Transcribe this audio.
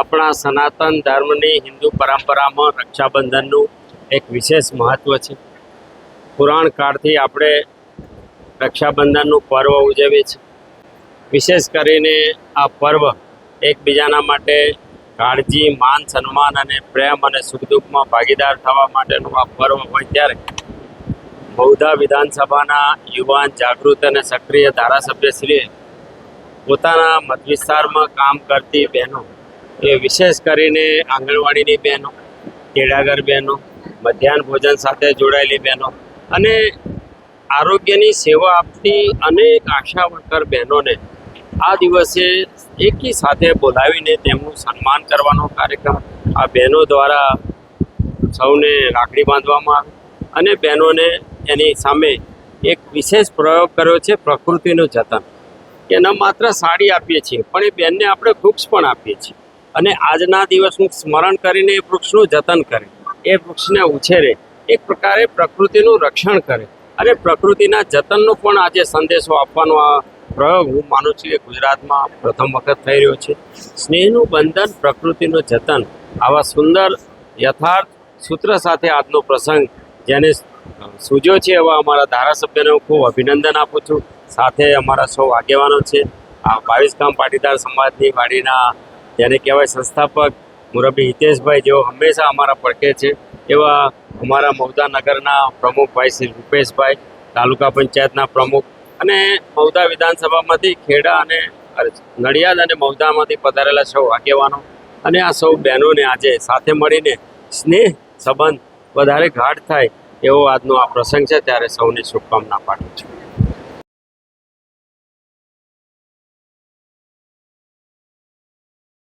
આપણા સનાતન ધર્મની હિન્દુ પરંપરામાં રક્ષાબંધનનું એક વિશેષ મહત્ત્વ છે. પુરાણ કાળથી આપણે રક્ષાબંધનનું પર્વ ઉજવીએ છીએ. વિશેષ કરીને આ પર્વ એકબીજાના માટે કાળજી, માન, સન્માન અને પ્રેમ અને સુખ દુઃખમાં ભાગીદાર થવા માટેનું આ પર્વ હોય ત્યારે મહુધા વિધાનસભાના યુવાન, જાગૃત અને સક્રિય ધારાસભ્યશ્રીએ પોતાના મત વિસ્તારમાં કામ કરતી બહેનો, એ વિશેષ કરીને આંગણવાડીની બહેનો, તેડાગર બહેનો, મધ્યાહન ભોજન સાથે જોડાયેલી બહેનો અને આરોગ્યની સેવા આપતી અનેક આશા વર્કર બહેનોને આ દિવસે એકી સાથે બોલાવીને તેમનું સન્માન કરવાનો કાર્યક્રમ આ બહેનો દ્વારા સૌને રાખડી બાંધવામાં આવે અને બહેનોને એની સામે એક વિશેષ પ્રયોગ કર્યો છે પ્રકૃતિનું જતન, કે ન માત્ર સાડી આપીએ છીએ પણ એ બહેનને આપણે વૃક્ષ પણ આપીએ છીએ અને આજના દિવસનું સ્મરણ કરીને એ વૃક્ષનું જતન કરે, એ વૃક્ષને ઉછેરે, એક પ્રકારે પ્રકૃતિનું રક્ષણ કરે અને પ્રકૃતિના જતનનો પણ આજે સંદેશો આપવાનો આ પ્રયોગ હું માનું છું કે ગુજરાતમાં પ્રથમ વખત થઈ રહ્યો છે. સ્નેહનું બંધન, પ્રકૃતિનું જતન, આવા સુંદર યથાર્થ સૂત્ર સાથે આજનો પ્રસંગ જેને સૂજ્યો છે એવા અમારા ધારાસભ્યને હું ખૂબ અભિનંદન આપું છું. સાથે અમારા સૌ આગેવાનો છે, આ 22 ગામ પાટીદાર સમાજની વાડીના જેને કહેવાય સંસ્થાપક મુરબ્બી હિતેશભાઈ, જેઓ હંમેશા અમારા પડખે છે, એવા અમારા મહુધા નગરના પ્રમુખ ભાઈ શ્રી રૂપેશભાઈ, તાલુકા પંચાયતના પ્રમુખ અને મહુધા વિધાનસભામાંથી ખેડા અને નડિયાદ અને મહુધામાંથી પધારેલા સૌ આગેવાનો અને આ સૌ બહેનોને આજે સાથે મળીને સ્નેહ સંબંધ વધારે ગાઢ થાય એવો આજનો આ પ્રસંગ છે, ત્યારે સૌને શુભકામના પાઠવું છું.